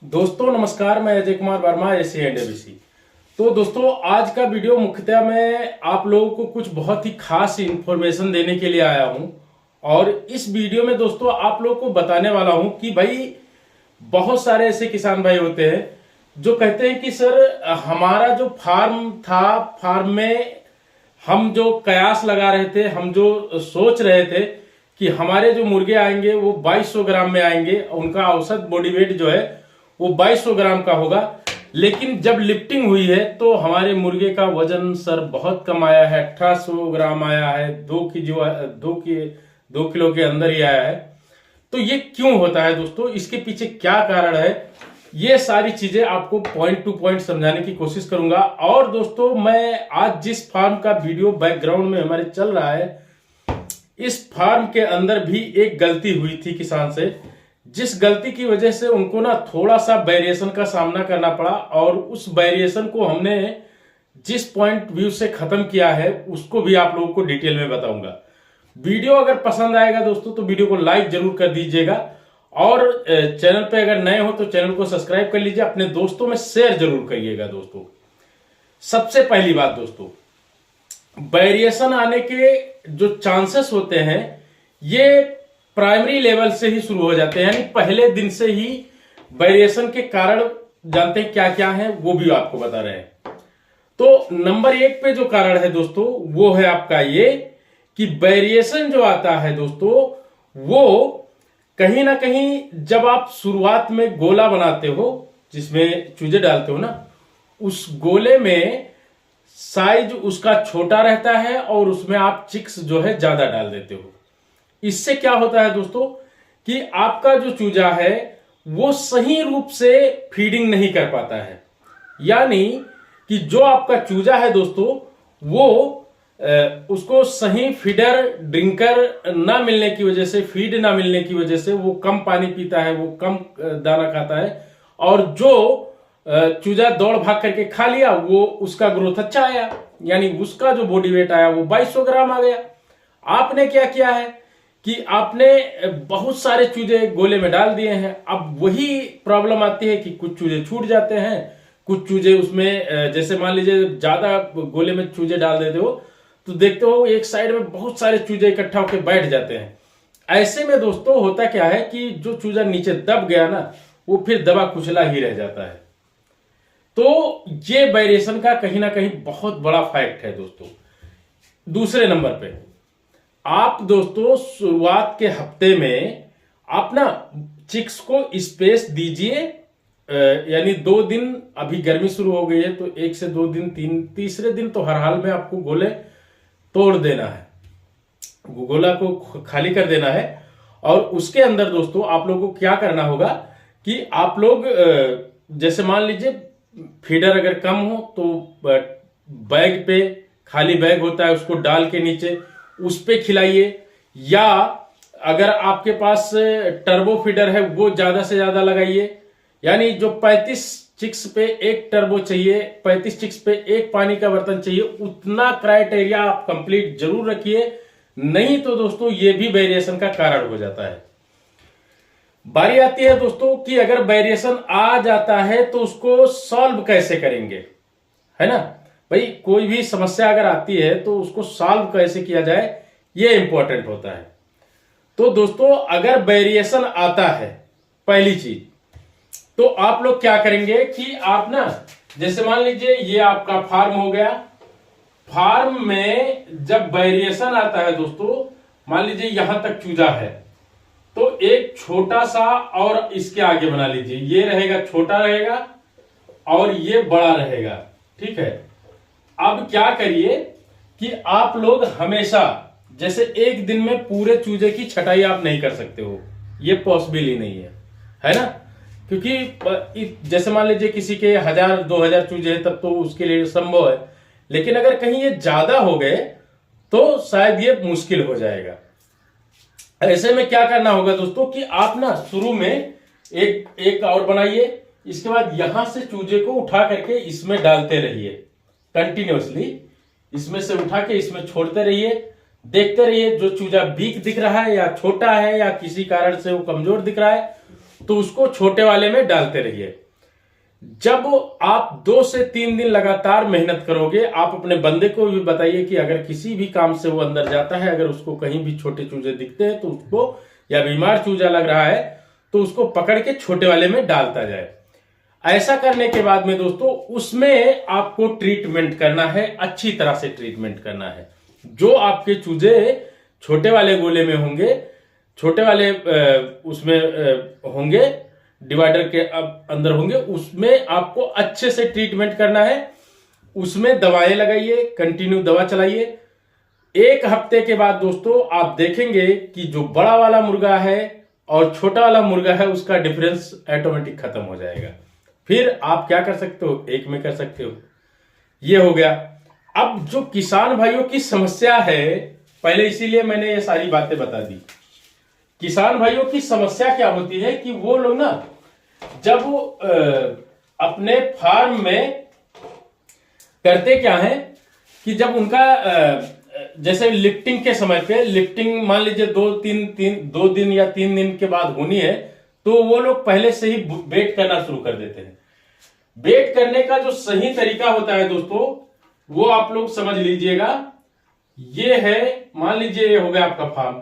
दोस्तों नमस्कार, मैं Ajay Kumar Verma, AC and ABC. तो दोस्तों आज का वीडियो मुख्यतः मैं आप लोगों को कुछ बहुत ही खास इंफॉर्मेशन देने के लिए आया हूं। और इस वीडियो में दोस्तों आप लोगों को बताने वाला हूं कि भाई बहुत सारे ऐसे किसान भाई होते हैं जो कहते हैं कि सर हमारा जो फार्म था, फार्म में हम जो कयास लगा रहे थे, हम जो सोच रहे थे कि हमारे जो मुर्गे आएंगे वो 2200 ग्राम में आएंगे, उनका औसत बॉडी वेट जो है वो 2200 ग्राम का होगा। लेकिन जब लिफ्टिंग हुई है तो हमारे मुर्गे का वजन सर बहुत कम आया है, 1800 ग्राम आया है, 2 किलो के अंदर ही आया है। तो ये क्यों होता है दोस्तों, इसके पीछे क्या कारण है, ये सारी चीजें आपको पॉइंट टू पॉइंट समझाने की कोशिश करूंगा। और दोस्तों मैं आज जिस फार्म का वीडियो बैकग्राउंड में हमारे चल रहा है, इस फार्म के अंदर भी एक गलती हुई थी किसान से, जिस गलती की वजह से उनको ना थोड़ा सा वेरिएशन का सामना करना पड़ा। और उस वेरिएशन को हमने जिस पॉइंट व्यू से खत्म किया है उसको भी आप लोगों को डिटेल में बताऊंगा। वीडियो अगर पसंद आएगा दोस्तों तो वीडियो को लाइक जरूर कर दीजिएगा, और चैनल पे अगर नए हो तो चैनल को सब्सक्राइब कर लीजिए, अपने दोस्तों में शेयर जरूर करिएगा। दोस्तों सबसे पहली बात दोस्तों, वेरिएशन आने के जो चांसेस होते हैं ये प्राइमरी लेवल से ही शुरू हो जाते हैं, यानी पहले दिन से ही वेरिएशन के कारण जानते हैं क्या क्या है, वो भी आपको बता रहे हैं। तो नंबर 1 पे जो कारण है दोस्तों वो है आपका ये कि वेरिएशन जो आता है दोस्तों वो कहीं ना कहीं जब आप शुरुआत में गोला बनाते हो जिसमें चूजे डालते हो ना, उस गोले में साइज उसका छोटा रहता है और उसमें आप चिक्स जो है ज्यादा डाल देते हो। इससे क्या होता है दोस्तों कि आपका जो चूजा है वो सही रूप से फीडिंग नहीं कर पाता है, यानी कि जो आपका चूजा है दोस्तों वो उसको सही फीडर ड्रिंकर ना मिलने की वजह से, फीड ना मिलने की वजह से वो कम पानी पीता है, वो कम दाना खाता है। और जो चूजा दौड़ भाग करके खा लिया वो उसका ग्रोथ अच्छा आया, यानी उसका जो बॉडी वेट आया वो 2200 ग्राम आ गया। आपने क्या किया है कि आपने बहुत सारे चूजे गोले में डाल दिए हैं। अब वही प्रॉब्लम आती है कि कुछ चूजे छूट जाते हैं, कुछ चूजे उसमें जैसे मान लीजिए ज्यादा गोले में चूजे डाल देते हो तो देखते हो एक साइड में बहुत सारे चूजे इकट्ठा होकर बैठ जाते हैं। ऐसे में दोस्तों होता क्या है कि जो चूजा नीचे दब गया ना वो फिर दबा कुचला ही रह जाता है। तो ये वेरिएशन का कहीं ना कहीं बहुत बड़ा फैक्ट है दोस्तों। दूसरे नंबर पे आप दोस्तों शुरुआत के हफ्ते में आप ना चिक्स को स्पेस दीजिए, यानी 2 दिन, अभी गर्मी शुरू हो गई है तो 1 से 2 दिन, तीसरे दिन तो हर हाल में आपको गोले तोड़ देना है, गोला को खाली कर देना है। और उसके अंदर दोस्तों आप लोगों को क्या करना होगा कि आप लोग जैसे मान लीजिए फीडर अगर कम हो तो बैग पे, खाली बैग होता है उसको डाल के नीचे उस पे खिलाइए, या अगर आपके पास टर्बो फीडर है वो ज्यादा से ज्यादा लगाइए, यानी जो 35 चिक्स पे एक टर्बो चाहिए, 35 चिक्स पे एक पानी का बर्तन चाहिए, उतना क्राइटेरिया आप कंप्लीट जरूर रखिए, नहीं तो दोस्तों ये भी वेरिएशन का कारण हो जाता है। बारी आती है दोस्तों कि अगर वेरिएशन आ जाता है तो उसको सॉल्व कैसे करेंगे, है ना भाई। कोई भी समस्या अगर आती है तो उसको सॉल्व कैसे किया जाए ये इंपॉर्टेंट होता है। तो दोस्तों अगर वेरिएशन आता है, पहली चीज तो आप लोग क्या करेंगे कि आप ना जैसे मान लीजिए ये आपका फार्म हो गया, फार्म में जब वेरिएशन आता है दोस्तों, मान लीजिए यहां तक चूजा है तो एक छोटा सा और इसके आगे बना लीजिए, ये रहेगा छोटा रहेगा और ये बड़ा रहेगा, ठीक है। अब क्या करिए कि आप लोग हमेशा, जैसे एक दिन में पूरे चूजे की छटाई आप नहीं कर सकते हो, ये पॉसिबल ही नहीं है ना, क्योंकि जैसे मान लीजिए किसी के 1000-2000 चूजे हैं तब तो उसके लिए संभव है, लेकिन अगर कहीं ये ज्यादा हो गए तो शायद ये मुश्किल हो जाएगा। ऐसे में क्या करना होगा दोस्तों कि आप ना शुरू में एक और बनाइए, इसके बाद यहां से चूजे को उठा करके इसमें डालते रहिए कंटिन्यूअसली, इसमें से उठा के इसमें छोड़ते रहिए, देखते रहिए जो चूजा वीक दिख रहा है या छोटा है या किसी कारण से वो कमजोर दिख रहा है तो उसको छोटे वाले में डालते रहिए। जब आप 2 से 3 दिन लगातार मेहनत करोगे, आप अपने बंदे को भी बताइए कि अगर किसी भी काम से वो अंदर जाता है, अगर उसको कहीं भी छोटे चूजे दिखते हैं तो उसको, या बीमार चूजा लग रहा है तो उसको पकड़ के छोटे वाले में डालता जाए। ऐसा करने के बाद में दोस्तों उसमें आपको ट्रीटमेंट करना है, अच्छी तरह से ट्रीटमेंट करना है। जो आपके चूजे छोटे वाले गोले में होंगे, छोटे वाले उसमें होंगे, डिवाइडर के अंदर होंगे, उसमें आपको अच्छे से ट्रीटमेंट करना है। उसमें दवाएं लगाइए, कंटिन्यू दवा चलाइए। 1 हफ्ते के बाद दोस्तों आप देखेंगे कि जो बड़ा वाला मुर्गा है और छोटा वाला मुर्गा है उसका डिफरेंस ऑटोमेटिक खत्म हो जाएगा। फिर आप क्या कर सकते हो, एक में कर सकते हो। ये हो गया। अब जो किसान भाइयों की समस्या है, पहले इसीलिए मैंने ये सारी बातें बता दी। किसान भाइयों की समस्या क्या होती है कि वो लोग ना जब अपने फार्म में करते क्या है कि जब उनका जैसे लिफ्टिंग के समय पे, लिफ्टिंग मान लीजिए 2 दिन या 3 दिन के बाद होनी है, तो वो लोग पहले से ही वेट करना शुरू कर देते हैं। वेट करने का जो सही तरीका होता है दोस्तों, वो आप लोग समझ लीजिएगा। ये है, मान लीजिए ये हो गया आपका फार्म।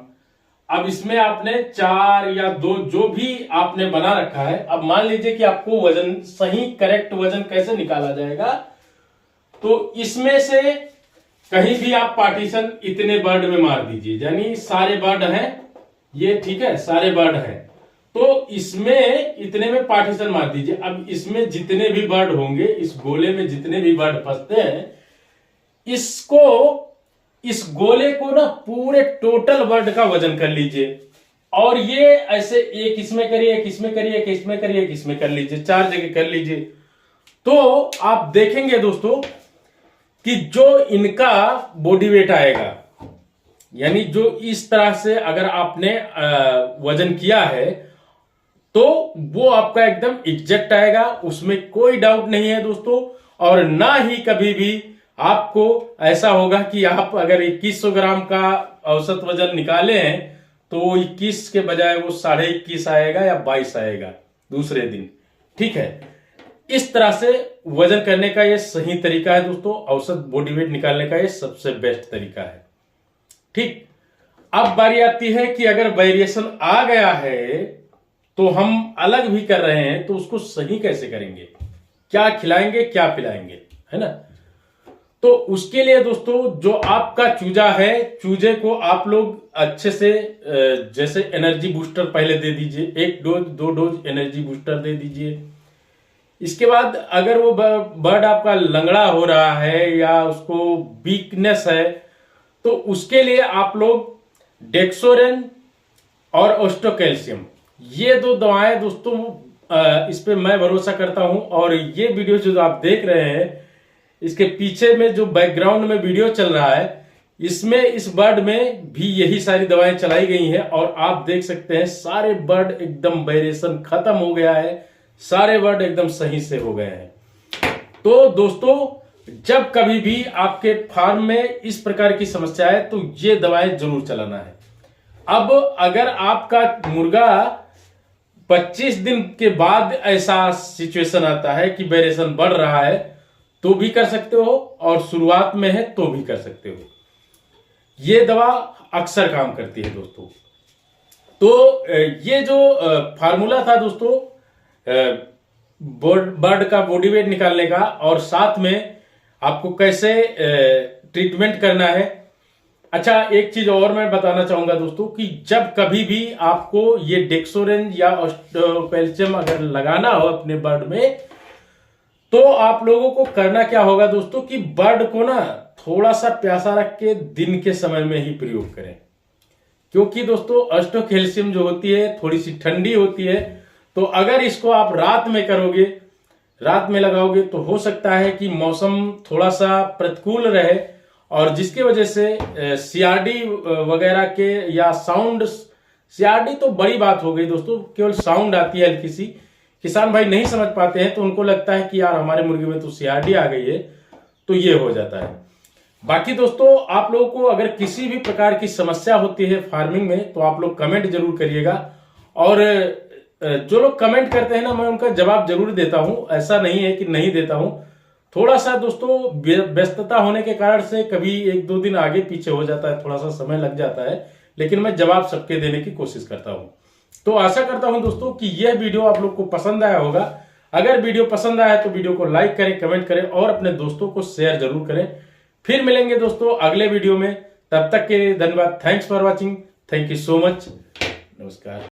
अब इसमें आपने 4 या 2 जो भी आपने बना रखा है। अब मान लीजिए कि आपको वजन, सही करेक्ट वजन कैसे निकाला जाएगा, तो इसमें से कहीं भी आप पार्टीशन इतने बर्ड में मार दीजिए, यानी सारे बर्ड हैं ये, ठीक है, सारे बर्ड हैं, तो इसमें इतने में पार्टीशन मार दीजिए। अब इसमें जितने भी बर्ड होंगे, इस गोले में जितने भी बर्ड फंसते हैं, इसको, इस गोले को ना पूरे टोटल बर्ड का वजन कर लीजिए। और ये ऐसे एक इसमें करिए, एक इसमें करिए, एक इसमें करिए, एक इसमें कर लीजिए, 4 जगह कर लीजिए। तो आप देखेंगे दोस्तों कि जो इनका बॉडी वेट आएगा, यानी जो इस तरह से अगर आपने वजन किया है, तो वो आपका एकदम एग्जैक्ट आएगा, उसमें कोई डाउट नहीं है दोस्तों। और ना ही कभी भी आपको ऐसा होगा कि आप अगर 2100 ग्राम का औसत वजन निकाले हैं तो 21 के बजाय वो 21.5 आएगा या 22 आएगा दूसरे दिन, ठीक है। इस तरह से वजन करने का ये सही तरीका है दोस्तों। औसत बॉडी वेट निकालने का ये सबसे बेस्ट तरीका है, ठीक। अब बारी आती है कि अगर वेरिएशन आ गया है तो हम अलग भी कर रहे हैं, तो उसको सही कैसे करेंगे, क्या खिलाएंगे, क्या पिलाएंगे, है ना। तो उसके लिए दोस्तों जो आपका चूजा है, चूजे को आप लोग अच्छे से जैसे एनर्जी बूस्टर पहले दे दीजिए, 1 डोज 2 डोज एनर्जी बूस्टर दे दीजिए। इसके बाद अगर वो बर्ड आपका लंगड़ा हो रहा है या उसको वीकनेस है, तो उसके लिए आप लोग डेक्सोरेन और ऑस्टोकैल्शियम, ये 2 दवाएं दोस्तों, इस पे मैं भरोसा करता हूं। और ये वीडियो जो आप देख रहे हैं, इसके पीछे में जो बैकग्राउंड में वीडियो चल रहा है, इसमें इस बर्ड में भी यही सारी दवाएं चलाई गई हैं। और आप देख सकते हैं सारे बर्ड एकदम वेरिएशन खत्म हो गया है, सारे बर्ड एकदम सही से हो गए हैं। तो दोस्तों जब कभी भी आपके फार्म में इस प्रकार की समस्या है तो ये दवाएं जरूर चलाना है। अब अगर आपका मुर्गा 25 दिन के बाद ऐसा सिचुएशन आता है कि वेरिएशन बढ़ रहा है, तो भी कर सकते हो, और शुरुआत में है तो भी कर सकते हो। ये दवा अक्सर काम करती है दोस्तों। तो ये जो फार्मूला था दोस्तों बर्ड का बॉडी वेट निकालने का, और साथ में आपको कैसे ट्रीटमेंट करना है। अच्छा, एक चीज और मैं बताना चाहूंगा दोस्तों कि जब कभी भी आपको ये डेक्सोरेन या ऑस्टोकैल्शियम अगर लगाना हो अपने बर्ड में, तो आप लोगों को करना क्या होगा दोस्तों कि बर्ड को ना थोड़ा सा प्यासा रख के दिन के समय में ही प्रयोग करें। क्योंकि दोस्तों ऑस्टोकैल्शियम जो होती है थोड़ी सी ठंडी होती है, तो अगर इसको आप रात में करोगे, रात में लगाओगे, तो हो सकता है कि मौसम थोड़ा सा प्रतिकूल रहे, और जिसकी वजह से सीआरडी वगैरह के या साउंड, सीआरडी तो बड़ी बात हो गई दोस्तों, केवल साउंड आती है हल्की सी, किसान भाई नहीं समझ पाते हैं, तो उनको लगता है कि यार हमारे मुर्गे में तो सीआरडी आ गई है, तो ये हो जाता है। बाकी दोस्तों आप लोगों को अगर किसी भी प्रकार की समस्या होती है फार्मिंग में, तो आप लोग कमेंट जरूर करिएगा। और जो लोग कमेंट करते हैं ना, मैं उनका जवाब जरूर देता हूं, ऐसा नहीं है कि नहीं देता हूं। थोड़ा सा दोस्तों व्यस्तता होने के कारण से कभी 1-2 दिन आगे पीछे हो जाता है, थोड़ा सा समय लग जाता है, लेकिन मैं जवाब सबके देने की कोशिश करता हूं। तो आशा करता हूं दोस्तों कि यह वीडियो आप लोग को पसंद आया होगा। अगर वीडियो पसंद आया तो वीडियो को लाइक करें, कमेंट करें और अपने दोस्तों को शेयर जरूर करें। फिर मिलेंगे दोस्तों अगले वीडियो में, तब तक के लिए धन्यवाद। Thanks for watching, thank you so much, नमस्कार।